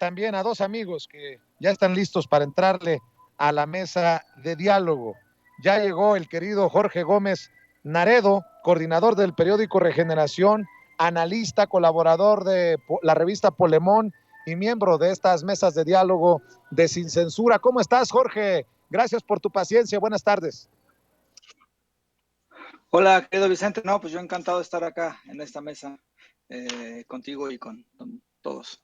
también a dos amigos que ya están listos para entrarle a la mesa de diálogo. Ya llegó el querido Jorge Gómez Naredo, coordinador del periódico Regeneración, analista, colaborador de la revista Polemón y miembro de estas mesas de diálogo de Sin Censura. ¿Cómo estás, Jorge? Gracias por tu paciencia. Buenas tardes. Hola, querido Vicente. No, pues yo encantado de estar acá en esta mesa contigo y con todos.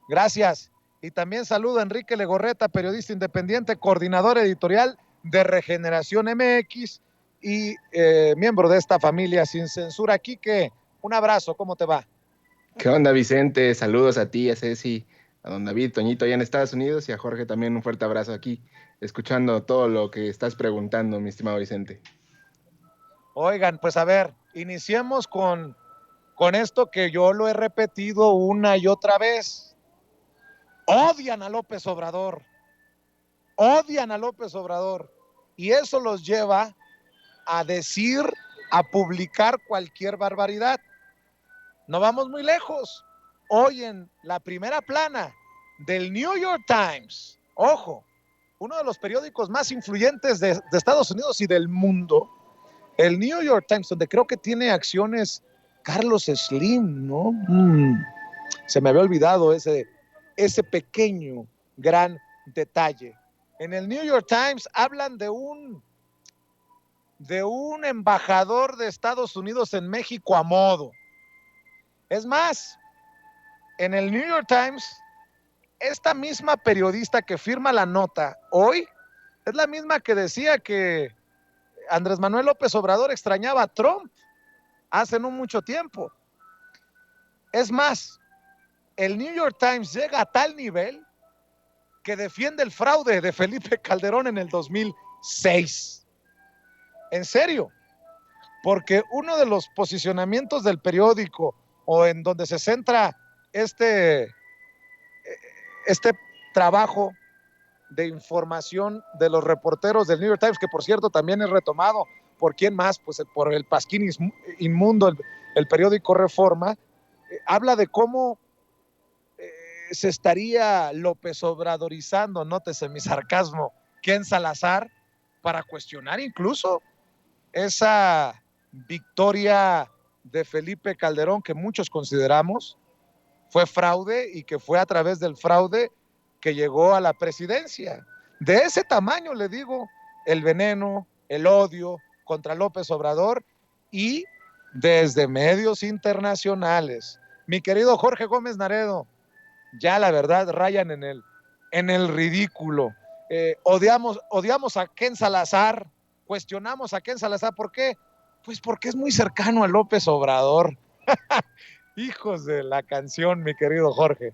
Gracias. Y también saludo a Enrique Legorreta, periodista independiente, coordinador editorial de Regeneración MX y miembro de esta familia Sin Censura. Quique, un abrazo, ¿cómo te va? ¿Qué onda, Vicente? Saludos a ti, a Ceci, a don David, Toñito allá en Estados Unidos y a Jorge también un fuerte abrazo aquí, escuchando todo lo que estás preguntando, mi estimado Vicente. Oigan, pues a ver, iniciemos con esto que yo lo he repetido una y otra vez. Odian a López Obrador. Odian a López Obrador. Y eso los lleva a decir, a publicar cualquier barbaridad. No vamos muy lejos. Hoy en la primera plana del New York Times, ojo, uno de los periódicos más influyentes de Estados Unidos y del mundo, el New York Times, donde creo que tiene acciones Carlos Slim, ¿no? Se me había olvidado ese pequeño, gran detalle. En el New York Times hablan de un embajador de Estados Unidos en México a modo. Es más, en el New York Times, esta misma periodista que firma la nota hoy es la misma que decía que Andrés Manuel López Obrador extrañaba a Trump hace no mucho tiempo. Es más, el New York Times llega a tal nivel que defiende el fraude de Felipe Calderón en el 2006. En serio, porque uno de los posicionamientos del periódico o en donde se centra este trabajo de información de los reporteros del New York Times, que por cierto también es retomado por quién más, pues por el Pasquín Inmundo, el periódico Reforma, habla de cómo se estaría López Obradorizando, nótese mi sarcasmo, Ken Salazar, para cuestionar incluso esa victoria de Felipe Calderón que muchos consideramos fue fraude y que fue a través del fraude que llegó a la presidencia. De ese tamaño, le digo, el veneno, el odio contra López Obrador y desde medios internacionales. Mi querido Jorge Gómez Naredo, ya la verdad rayan en el ridículo. Odiamos a Ken Salazar, cuestionamos a Ken Salazar, ¿por qué? Pues porque es muy cercano a López Obrador. Hijos de la canción, mi querido Jorge.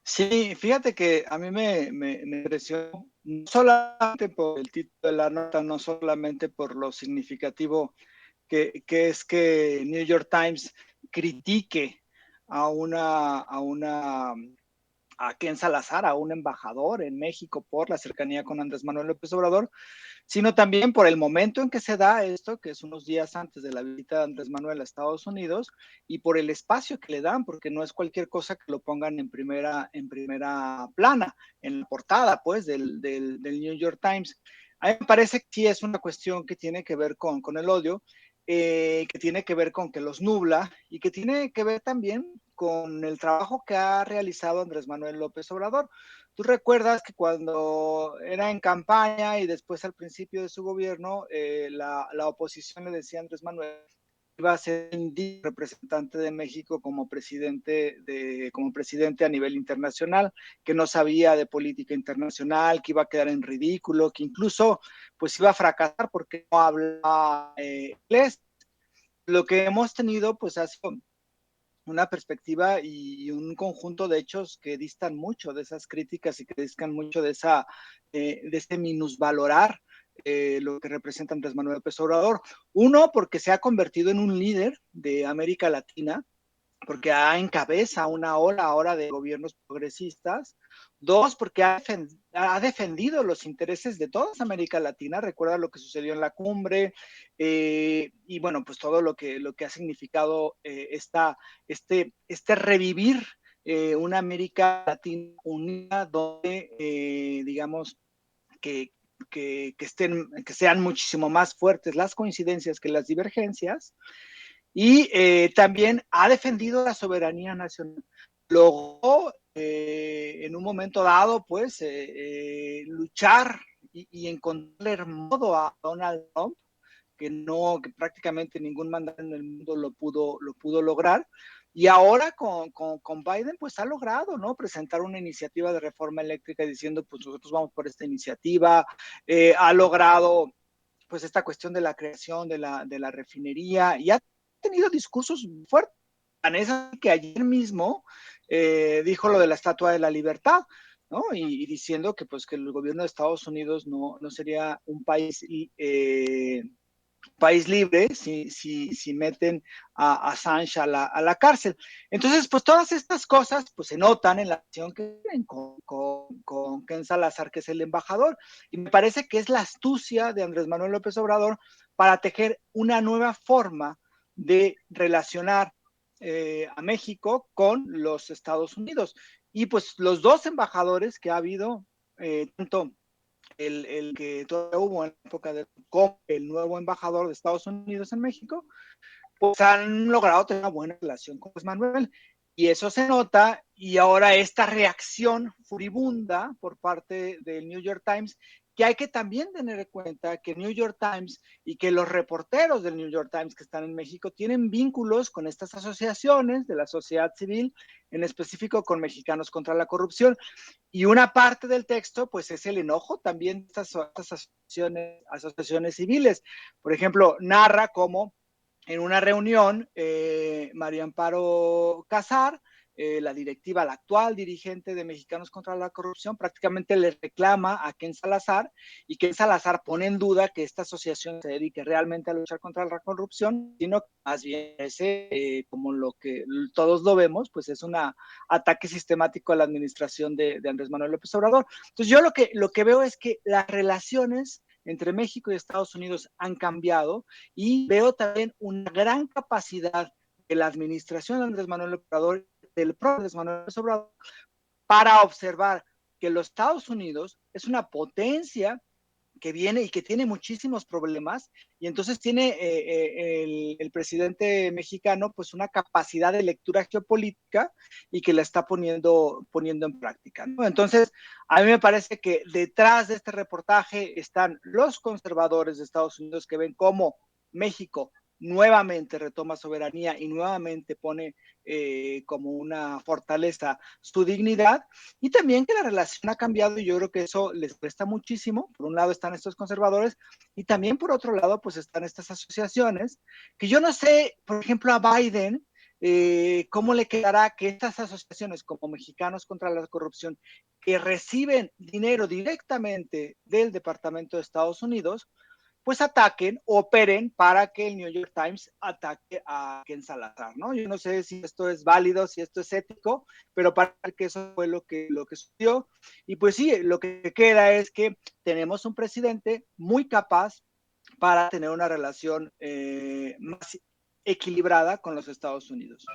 Sí, fíjate que a mí me impresionó, no solamente por el título de la nota, no solamente por lo significativo que es que New York Times critique a Ken Salazar, a un embajador en México por la cercanía con Andrés Manuel López Obrador, sino también por el momento en que se da esto, que es unos días antes de la visita de Andrés Manuel a Estados Unidos, y por el espacio que le dan, porque no es cualquier cosa que lo pongan en primera plana, en la portada, pues, del New York Times. A mí me parece que sí es una cuestión que tiene que ver con el odio, que tiene que ver con que los nubla y que tiene que ver también con el trabajo que ha realizado Andrés Manuel López Obrador. Tú recuerdas que cuando era en campaña y después al principio de su gobierno, la oposición le decía a Andrés Manuel que iba a ser representante de México como presidente a nivel internacional, que no sabía de política internacional, que iba a quedar en ridículo, que incluso pues iba a fracasar porque no hablaba inglés. Lo que hemos tenido pues ha sido una perspectiva y un conjunto de hechos que distan mucho de esas críticas y que distan mucho de este minusvalorar lo que representa Andrés Manuel López Obrador. Uno, porque se ha convertido en un líder de América Latina, porque encabeza una ola ahora de gobiernos progresistas. Dos, porque ha defendido los intereses de toda América Latina. Recuerda lo que sucedió en la cumbre y bueno, pues todo lo que ha significado este revivir una América Latina unida donde, digamos, que sean muchísimo más fuertes las coincidencias que las divergencias, y también ha defendido la soberanía nacional. Logró en un momento dado, pues, luchar y encontrarle modo a Donald Trump, que prácticamente ningún mandante en el mundo lo pudo lograr. Y ahora con Biden, pues ha logrado, ¿no?, presentar una iniciativa de reforma eléctrica diciendo, pues nosotros vamos por esta iniciativa. Ha logrado, pues, esta cuestión de la creación de la refinería, y ha tenido discursos fuertes. Tan es así que ayer mismo dijo lo de la Estatua de la Libertad, ¿no? Y diciendo que, pues, que el gobierno de Estados Unidos no sería un país libre si meten a Assange a la cárcel. Entonces, pues todas estas cosas pues se notan en la acción que tienen con Ken Salazar, que es el embajador, y me parece que es la astucia de Andrés Manuel López Obrador para tejer una nueva forma de relacionar a México con los Estados Unidos. Y pues los dos embajadores que ha habido, tanto el que todavía hubo en la época de como el nuevo embajador de Estados Unidos en México, pues han logrado tener una buena relación con Andrés Manuel. Y eso se nota, y ahora esta reacción furibunda por parte del New York Times, que hay que también tener en cuenta que New York Times y que los reporteros del New York Times que están en México tienen vínculos con estas asociaciones de la sociedad civil, en específico con Mexicanos contra la Corrupción. Y una parte del texto, pues, es el enojo también de estas asociaciones civiles. Por ejemplo, narra cómo en una reunión, María Amparo Casar, la directiva, la actual dirigente de Mexicanos contra la Corrupción, prácticamente le reclama a Ken Salazar, y Ken Salazar pone en duda que esta asociación se dedique realmente a luchar contra la corrupción, sino que más bien como lo que todos lo vemos, pues es un ataque sistemático a la administración de Andrés Manuel López Obrador. Entonces yo lo que veo es que las relaciones entre México y Estados Unidos han cambiado, y veo también una gran capacidad de la administración de Andrés Manuel López Obrador, del propio Andrés Manuel López Obrador, para observar que los Estados Unidos es una potencia que viene y que tiene muchísimos problemas, y entonces tiene el presidente mexicano pues una capacidad de lectura geopolítica, y que la está poniendo en práctica, ¿no? Entonces, a mí me parece que detrás de este reportaje están los conservadores de Estados Unidos, que ven cómo México nuevamente retoma soberanía y nuevamente pone como una fortaleza su dignidad, y también que la relación ha cambiado, y yo creo que eso les cuesta muchísimo. Por un lado están estos conservadores, y también por otro lado pues están estas asociaciones, que yo no sé, por ejemplo, a Biden, cómo le quedará que estas asociaciones como Mexicanos contra la Corrupción, que reciben dinero directamente del Departamento de Estados Unidos, pues ataquen, operen para que el New York Times ataque a Ken Salazar, ¿no? Yo no sé si esto es válido, si esto es ético, pero para que eso fue lo que sucedió. Y pues sí, lo que queda es que tenemos un presidente muy capaz para tener una relación más equilibrada con los Estados Unidos.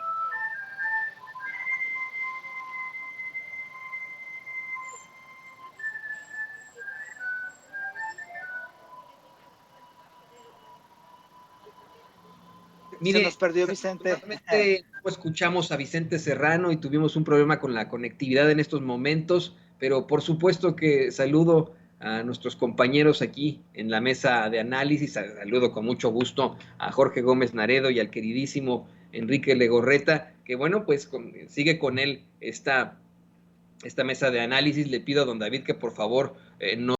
Mire, se nos perdió Vicente. Escuchamos a Vicente Serrano y tuvimos un problema con la conectividad en estos momentos, pero por supuesto que saludo a nuestros compañeros aquí en la mesa de análisis. Saludo con mucho gusto a Jorge Gómez Naredo y al queridísimo Enrique Legorreta, que bueno, pues sigue con él esta mesa de análisis. Le pido a don David que por favor no